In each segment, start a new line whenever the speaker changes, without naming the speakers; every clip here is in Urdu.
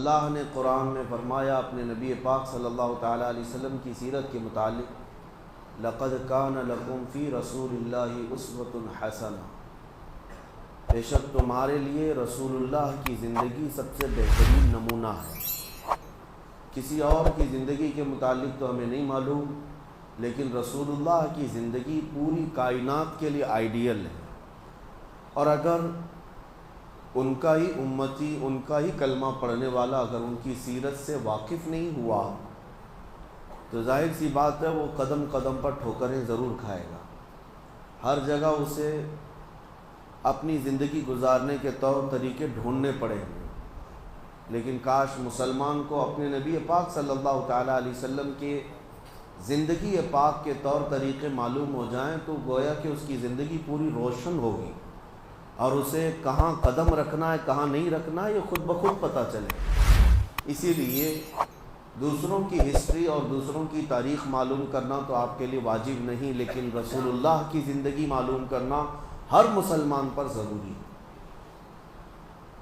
اللہ نے قرآن میں فرمایا اپنے نبی پاک صلی اللہ تعالیٰ علیہ وسلم کی سیرت کے متعلق، لَقَدْ كَانَ لَكُمْ فِي رَسُولِ اللَّهِ أُسْوَةٌ حَسَنَةٌ، بے شک تمہارے لیے رسول اللہ کی زندگی سب سے بہترین نمونہ ہے۔ کسی اور کی زندگی کے متعلق تو ہمیں نہیں معلوم، لیکن رسول اللہ کی زندگی پوری کائنات کے لیے آئیڈیل ہے، اور اگر ان کا ہی امتی، ان کا ہی کلمہ پڑھنے والا اگر ان کی سیرت سے واقف نہیں ہوا تو ظاہر سی بات ہے وہ قدم قدم پر ٹھوکریں ضرور کھائے گا۔ ہر جگہ اسے اپنی زندگی گزارنے کے طور طریقے ڈھونڈنے پڑیں گے، لیکن کاش مسلمان کو اپنے نبی پاک صلی اللہ تعالیٰ علیہ وسلم کے زندگی پاک کے طور طریقے معلوم ہو جائیں تو گویا کہ اس کی زندگی پوری روشن ہوگی، اور اسے کہاں قدم رکھنا ہے کہاں نہیں رکھنا ہے یہ خود بخود پتہ چلے۔ اسی لیے دوسروں کی ہسٹری اور دوسروں کی تاریخ معلوم کرنا تو آپ کے لیے واجب نہیں، لیکن رسول اللہ کی زندگی معلوم کرنا ہر مسلمان پر ضروری ہے۔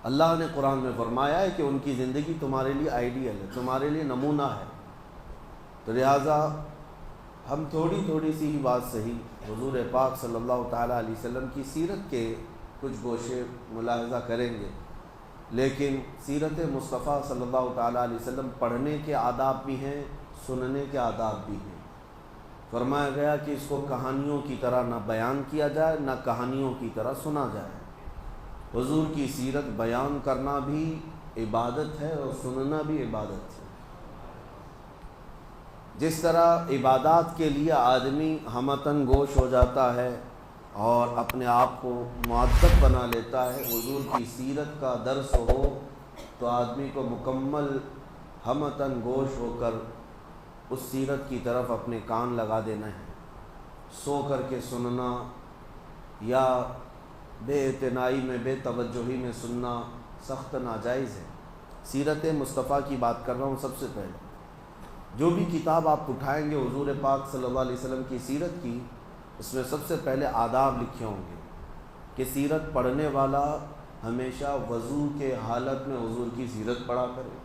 اللہ نے قرآن میں فرمایا ہے کہ ان کی زندگی تمہارے لیے آئیڈیل ہے، تمہارے لیے نمونہ ہے، تو لہٰذا ہم تھوڑی تھوڑی سی ہی بات صحیح حضور پاک صلی اللہ تعالیٰ علیہ وسلم کی سیرت کے کچھ گوشے ملاحظہ کریں گے، لیکن سیرت مصطفیٰ صلی اللہ تعالیٰ علیہ وسلم پڑھنے کے آداب بھی ہیں، سننے کے آداب بھی ہیں۔ فرمایا گیا کہ اس کو کہانیوں کی طرح نہ بیان کیا جائے نہ کہانیوں کی طرح سنا جائے۔ حضور کی سیرت بیان کرنا بھی عبادت ہے اور سننا بھی عبادت ہے۔ جس طرح عبادات کے لیے آدمی ہمتن گوش ہو جاتا ہے اور اپنے آپ کو معدب بنا لیتا ہے، حضور کی سیرت کا درس ہو تو آدمی کو مکمل ہمتن گوش ہو کر اس سیرت کی طرف اپنے کان لگا دینا ہے۔ سو کر کے سننا یا بے اعتنائی میں بے توجہی میں سننا سخت ناجائز ہے۔ سیرت مصطفیٰ کی بات کر رہا ہوں۔ سب سے پہلے جو بھی کتاب آپ اٹھائیں گے حضور پاک صلی اللہ علیہ وسلم کی سیرت کی، اس میں سب سے پہلے آداب لکھے ہوں گے کہ سیرت پڑھنے والا ہمیشہ وضو کے حالت میں حضور کی سیرت پڑھا کرے۔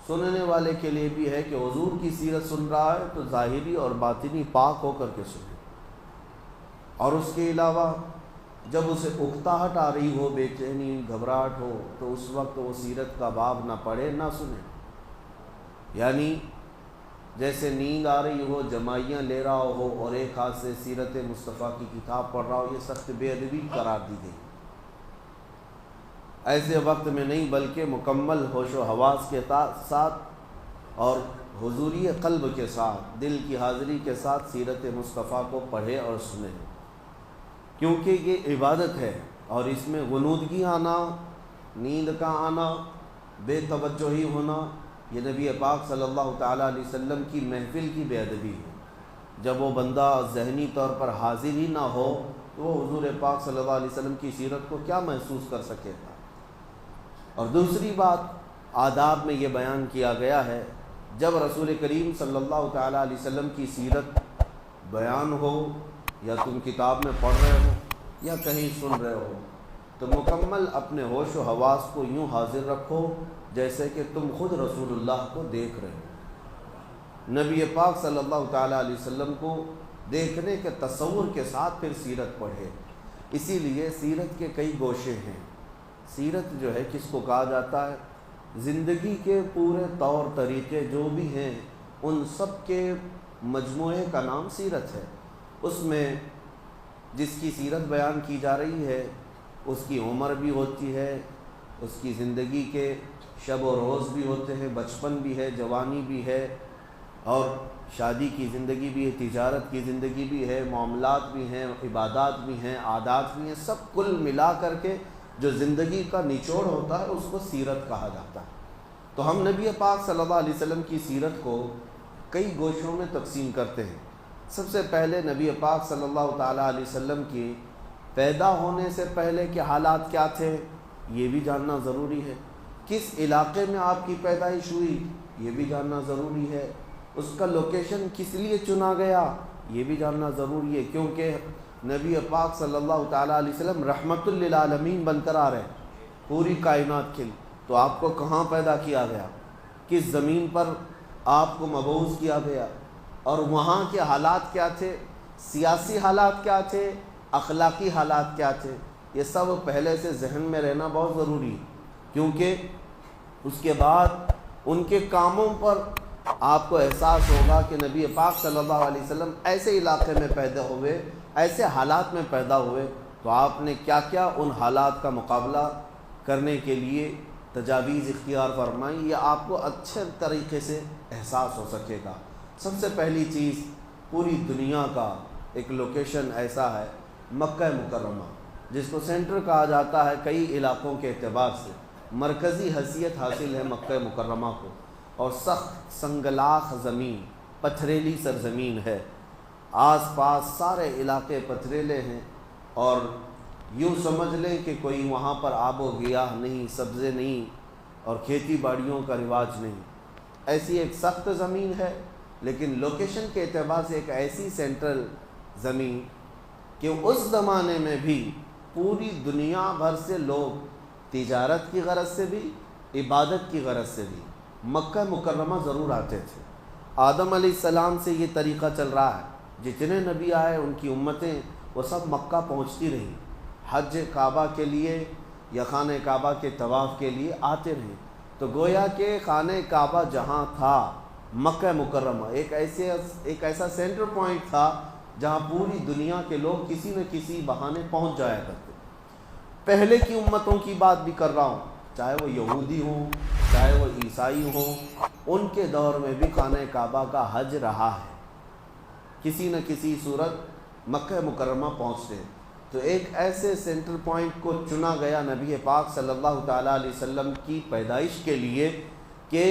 سننے والے کے لیے بھی ہے کہ حضور کی سیرت سن رہا ہے تو ظاہری اور باطنی پاک ہو کر کے سنے، اور اس کے علاوہ جب اسے اکتاہٹ آ رہی ہو، بے چینی گھبراہٹ ہو، تو اس وقت وہ سیرت کا باب نہ پڑھے نہ سنے۔ یعنی جیسے نیند آ رہی ہو، جمائیاں لے رہا ہو اور ایک ہاتھ سے سیرت مصطفیٰ کی کتاب پڑھ رہا ہو، یہ سخت بے ادبی قرار دی گئی۔ ایسے وقت میں نہیں بلکہ مکمل ہوش و حواس کے ساتھ اور حضوری قلب کے ساتھ، دل کی حاضری کے ساتھ سیرت مصطفیٰ کو پڑھے اور سنے، کیونکہ یہ عبادت ہے، اور اس میں غنودگی آنا، نیند کا آنا، بے توجہی ہونا، یہ نبی پاک صلی اللہ تعالیٰ علیہ وسلم کی محفل کی بے ادبی ہے۔ جب وہ بندہ ذہنی طور پر حاضر ہی نہ ہو تو وہ حضور پاک صلی اللہ علیہ وسلم کی سیرت کو کیا محسوس کر سکے گا۔ اور دوسری بات آداب میں یہ بیان کیا گیا ہے، جب رسول کریم صلی اللہ تعالیٰ علیہ وسلم کی سیرت بیان ہو، یا تم کتاب میں پڑھ رہے ہو یا کہیں سن رہے ہو، تو مکمل اپنے ہوش و حواس کو یوں حاضر رکھو جیسے کہ تم خود رسول اللہ کو دیکھ رہے ہو، نبی پاک صلی اللہ تعالیٰ علیہ وسلم کو دیکھنے کے تصور کے ساتھ پھر سیرت پڑھے۔ اسی لیے سیرت کے کئی گوشے ہیں۔ سیرت جو ہے کس کو کہا جاتا ہے؟ زندگی کے پورے طور طریقے جو بھی ہیں ان سب کے مجموعے کا نام سیرت ہے۔ اس میں جس کی سیرت بیان کی جا رہی ہے اس کی عمر بھی ہوتی ہے، اس کی زندگی کے شب و روز بھی ہوتے ہیں، بچپن بھی ہے، جوانی بھی ہے، اور شادی کی زندگی بھی ہے، تجارت کی زندگی بھی ہے، معاملات بھی ہیں، عبادات بھی ہیں، عادات بھی ہیں، سب کل ملا کر کے جو زندگی کا نچوڑ ہوتا ہے اس کو سیرت کہا جاتا ہے۔ تو ہم نبی پاک صلی اللہ علیہ وسلم کی سیرت کو کئی گوشوں میں تقسیم کرتے ہیں۔ سب سے پہلے نبی پاک صلی اللہ تعالیٰ علیہ وسلم کی پیدا ہونے سے پہلے کے حالات کیا تھے یہ بھی جاننا ضروری ہے۔ کس علاقے میں آپ کی پیدائش ہوئی یہ بھی جاننا ضروری ہے۔ اس کا لوکیشن کس لیے چنا گیا یہ بھی جاننا ضروری ہے، کیونکہ نبی پاک صلی اللہ تعالیٰ علیہ وسلم رحمت للعالمین بن کر آ رہے ہیں پوری کائنات کے لیے۔ تو آپ کو کہاں پیدا کیا گیا، کس زمین پر آپ کو مبعوث کیا گیا، اور وہاں کے حالات کیا تھے، سیاسی حالات کیا تھے، اخلاقی حالات کیا تھے، یہ سب پہلے سے ذہن میں رہنا بہت ضروری ہے، کیونکہ اس کے بعد ان کے کاموں پر آپ کو احساس ہوگا کہ نبی پاک صلی اللہ علیہ وسلم ایسے علاقے میں پیدا ہوئے، ایسے حالات میں پیدا ہوئے، تو آپ نے کیا کیا ان حالات کا مقابلہ کرنے کے لیے تجاویز اختیار فرمائی، یہ آپ کو اچھے طریقے سے احساس ہو سکے گا۔ سب سے پہلی چیز، پوری دنیا کا ایک لوکیشن ایسا ہے مکہ مکرمہ، جس کو سینٹر کہا جاتا ہے کئی علاقوں کے اعتبار سے، مرکزی حیثیت حاصل ہے مکہ مکرمہ کو، اور سخت سنگلاخ زمین، پتھریلی سرزمین ہے، آس پاس سارے علاقے پتھریلے ہیں، اور یوں سمجھ لیں کہ کوئی وہاں پر آب و گیاہ نہیں، سبزے نہیں، اور کھیتی باڑیوں کا رواج نہیں، ایسی ایک سخت زمین ہے، لیکن لوکیشن کے اعتبار سے ایک ایسی سینٹرل زمین کہ اس زمانے میں بھی پوری دنیا بھر سے لوگ تجارت کی غرض سے بھی، عبادت کی غرض سے بھی مکہ مکرمہ ضرور آتے تھے۔ آدم علیہ السلام سے یہ طریقہ چل رہا ہے، جتنے نبی آئے ان کی امتیں وہ سب مکہ پہنچتی رہیں، حج کعبہ کے لیے یا خانہ کعبہ کے طواف کے لیے آتے رہیں، تو گویا کہ خانہ کعبہ جہاں تھا مکہ مکرمہ ایک ایسا سینٹر پوائنٹ تھا جہاں پوری دنیا کے لوگ کسی نہ کسی بہانے پہنچ جایا کرتے۔ پہلے کی امتوں کی بات بھی کر رہا ہوں، چاہے وہ یہودی ہوں، چاہے وہ عیسائی ہوں، ان کے دور میں بھی خانہ کعبہ کا حج رہا ہے، کسی نہ کسی صورت مکہ مکرمہ پہنچتے ہیں۔ تو ایک ایسے سینٹر پوائنٹ کو چنا گیا نبی پاک صلی اللہ تعالیٰ علیہ وسلم کی پیدائش کے لیے کہ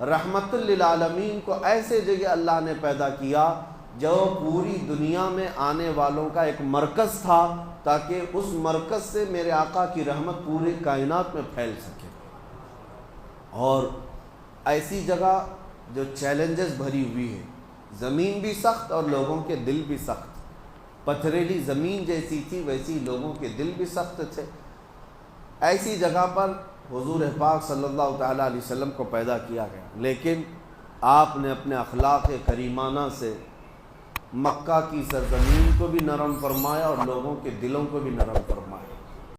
رحمت للعالمین کو ایسے جگہ اللہ نے پیدا کیا جو پوری دنیا میں آنے والوں کا ایک مرکز تھا، تاکہ اس مرکز سے میرے آقا کی رحمت پوری کائنات میں پھیل سکے، اور ایسی جگہ جو چیلنجز بھری ہوئی ہے، زمین بھی سخت اور لوگوں کے دل بھی سخت، پتھریلی زمین جیسی تھی ویسی لوگوں کے دل بھی سخت تھے، ایسی جگہ پر حضور پاک صلی اللہ تعالیٰ علیہ وسلم کو پیدا کیا گیا، لیکن آپ نے اپنے اخلاق کریمانہ سے مکہ کی سرزمین کو بھی نرم فرمایا اور لوگوں کے دلوں کو بھی نرم فرمایا۔